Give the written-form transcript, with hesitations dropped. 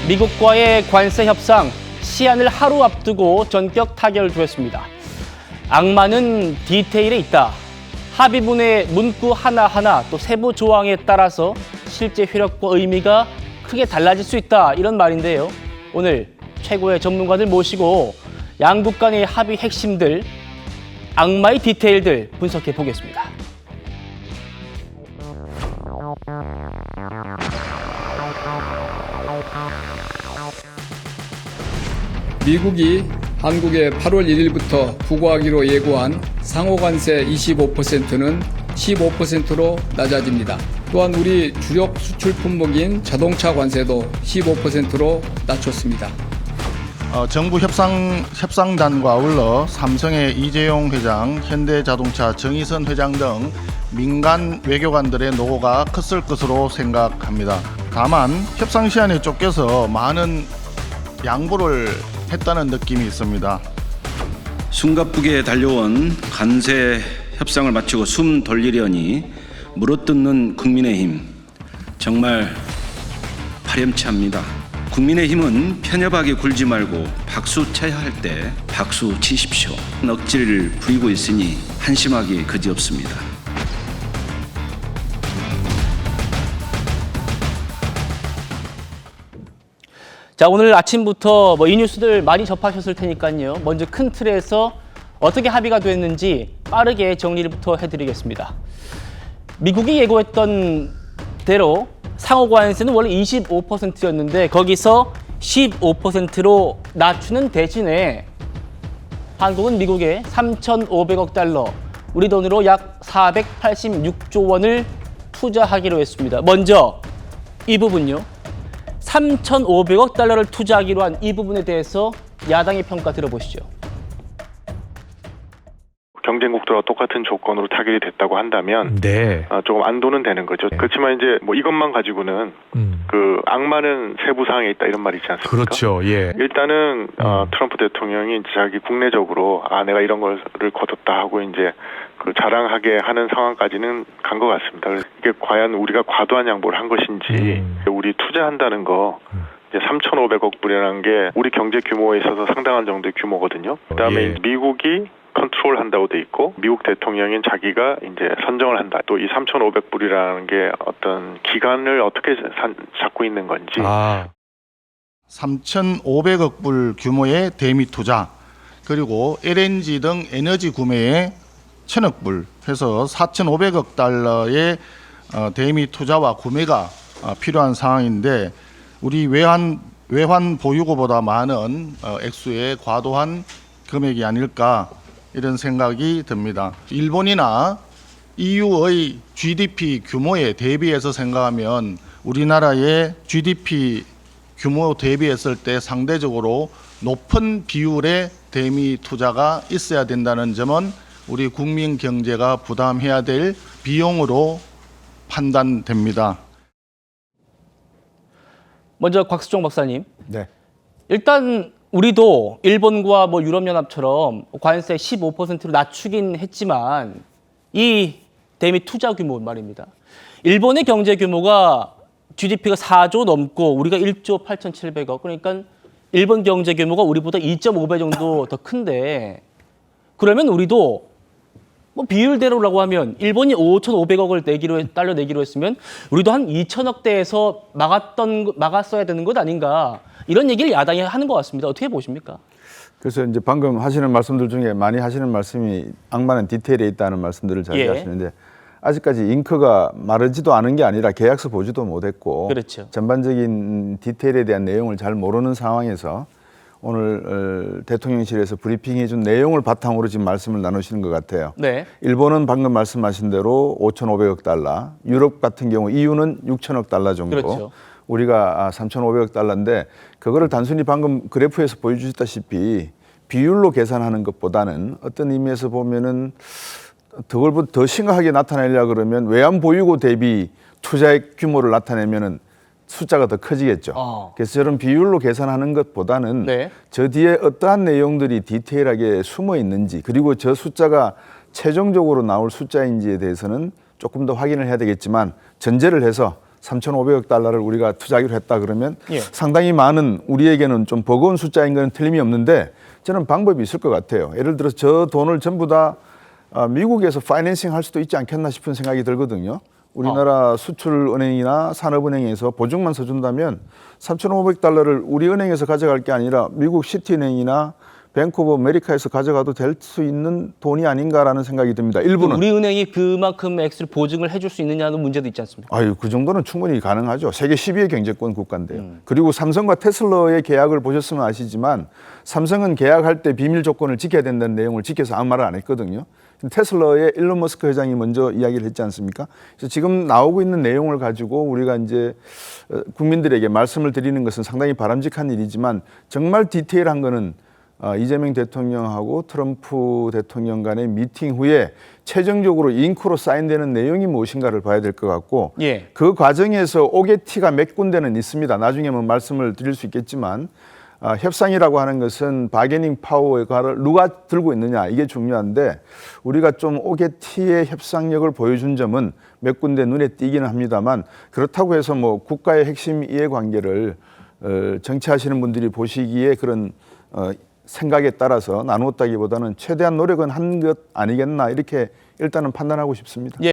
미국과의 관세 협상 시한을 하루 앞두고 전격 타결을 두었습니다. 악마는 디테일에 있다. 합의문의 문구 하나하나 또 세부 조항에 따라서 실제 효력과 의미가 크게 달라질 수 있다. 이런 말인데요. 오늘 최고의 전문가들 모시고 양국 간의 합의 핵심들, 악마의 디테일들 분석해 보겠습니다. 미국이 한국에 8월 1일부터 부과하기로 예고한 상호관세 25%는 15%로 낮아집니다. 또한 우리 주력 수출 품목인 자동차 관세도 15%로 낮췄습니다. 정부 협상단과 아울러 삼성의 이재용 회장, 현대자동차 정의선 회장 등 민간 외교관들의 노고가 컸을 것으로 생각합니다. 다만 협상 시한에 쫓겨서 많은 양보를 했다는 느낌이 있습니다. 숨가쁘게 달려온 관세 협상을 마치고 숨 돌리려니 물어뜯는 국민의힘, 정말 파렴치합니다. 국민의힘은 편협하게 굴지 말고 박수 쳐야 할 때 박수 치십시오. 억지를 부리고 있으니 한심하기 그지없습니다. 자, 오늘 아침부터 이 뉴스들 많이 접하셨을 테니까요. 먼저 큰 틀에서 어떻게 합의가 됐는지 빠르게 정리부터 해드리겠습니다. 미국이 예고했던 대로 상호관세는 원래 25%였는데 거기서 15%로 낮추는 대신에 한국은 미국에 3,500억 달러, 우리 돈으로 약 486조 원을 투자하기로 했습니다. 먼저 이 부분요. 3,500억 달러를 투자하기로 한 이 부분에 대해서 야당의 평가 들어보시죠. 경쟁국들과 똑같은 조건으로 타결이 됐다고 한다면 네. 조금 안도는 되는 거죠. 네. 그렇지만 이제 이것만 가지고는 그 악마는 세부 사항에 있다 이런 말이 있지 않습니까? 그렇죠. 예. 일단은 트럼프 대통령이 자기 국내적으로 내가 이런 거를 거뒀다 하고 이제 그 자랑하게 하는 상황까지는 간 것 같습니다. 그래서 이게 과연 우리가 과도한 양보를 한 것인지 우리 투자한다는 거 이제 3,500억 불이라는 게 우리 경제 규모에 있어서 상당한 정도의 규모거든요. 그다음에 예. 미국이 컨트롤 한다고 돼 있고 미국 대통령인 자기가 이제 선정을 한다. 또 이 3,500불이라는 게 어떤 기간을 어떻게 잡고 있는 건지. 3,500억 불 규모의 대미 투자, 그리고 LNG 등 에너지 구매에 1,000억 불 해서 4,500억 달러의 대미 투자와 구매가 필요한 상황인데 우리 외환 보유고보다 많은 액수의 과도한 금액이 아닐까 이런 생각이 듭니다. 일본이나 EU의 GDP 규모에 대비해서 생각하면 우리나라의 GDP 규모 대비했을 때 상대적으로 높은 비율의 대미 투자가 있어야 된다는 점은 우리 국민 경제가 부담해야 될 비용으로 판단됩니다. 먼저 곽수종 박사님. 네. 일단 우리도 일본과 유럽연합처럼 관세 15%로 낮추긴 했지만 이 대미 투자 규모 말입니다. 일본의 경제 규모가 GDP가 4조 넘고 우리가 1조 8,700억. 그러니까 일본 경제 규모가 우리보다 2.5배 정도 더 큰데 그러면 우리도 비율대로라고 하면 일본이 5,500억을 달러 내기로 했으면 우리도 한 2,000억대에서 막았어야 되는 것 아닌가. 이런 얘기를 야당이 하는 것 같습니다. 어떻게 보십니까? 그래서 이제 방금 하시는 말씀들 중에 많이 하시는 말씀이 악마는 디테일에 있다는 말씀들을 자주 예. 하시는데 아직까지 잉크가 마르지도 않은 게 아니라 계약서 보지도 못했고 그렇죠. 전반적인 디테일에 대한 내용을 잘 모르는 상황에서 오늘 대통령실에서 브리핑해 준 내용을 바탕으로 지금 말씀을 나누시는 것 같아요. 네. 일본은 방금 말씀하신 대로 5,500억 달러, 유럽 같은 경우 EU는 6,000억 달러 정도, 그렇죠. 우리가 3,500억 달러인데 그거를 단순히 방금 그래프에서 보여주셨다시피 비율로 계산하는 것보다는 어떤 의미에서 보면은 그걸 더 심각하게 나타내려 그러면 외환 보유고 대비 투자의 규모를 나타내면은 숫자가 더 커지겠죠. 그래서 저런 비율로 계산하는 것보다는 네. 저 뒤에 어떠한 내용들이 디테일하게 숨어 있는지 그리고 저 숫자가 최종적으로 나올 숫자인지에 대해서는 조금 더 확인을 해야 되겠지만 전제를 해서 3,500억 달러를 우리가 투자하기로 했다 그러면 예. 상당히 많은 우리에게는 좀 버거운 숫자인 건 틀림이 없는데 저는 방법이 있을 것 같아요. 예를 들어서 저 돈을 전부 다 미국에서 파이낸싱 할 수도 있지 않겠나 싶은 생각이 들거든요. 우리나라 수출은행이나 산업은행에서 보증만 서준다면 3,500달러를 우리 은행에서 가져갈 게 아니라 미국 시티은행이나 뱅크 오브 아메리카에서 가져가도 될 수 있는 돈이 아닌가라는 생각이 듭니다. 일부는. 우리 은행이 그만큼 액수를 보증을 해줄 수 있느냐는 문제도 있지 않습니까? 아유, 그 정도는 충분히 가능하죠. 세계 10위의 경제권 국가인데요. 그리고 삼성과 테슬라의 계약을 보셨으면 아시지만 삼성은 계약할 때 비밀 조건을 지켜야 된다는 내용을 지켜서 아무 말을 안 했거든요. 테슬라의 일론 머스크 회장이 먼저 이야기를 했지 않습니까? 그래서 지금 나오고 있는 내용을 가지고 우리가 이제 국민들에게 말씀을 드리는 것은 상당히 바람직한 일이지만 정말 디테일한 거는 이재명 대통령하고 트럼프 대통령 간의 미팅 후에 최종적으로 잉크로 사인되는 내용이 무엇인가를 봐야 될 것 같고 예. 그 과정에서 오게티가 몇 군데는 있습니다. 나중에 뭐 말씀을 드릴 수 있겠지만 협상이라고 하는 것은 바게닝 파워를 누가 들고 있느냐 이게 중요한데 우리가 좀 오게티의 협상력을 보여준 점은 몇 군데 눈에 띄기는 합니다만 그렇다고 해서 뭐 국가의 핵심 이해관계를 정치하시는 분들이 보시기에 그런 생각에 따라서 나누었다기보다는 최대한 노력은 한 것 아니겠나 이렇게 일단은 판단하고 싶습니다. 예.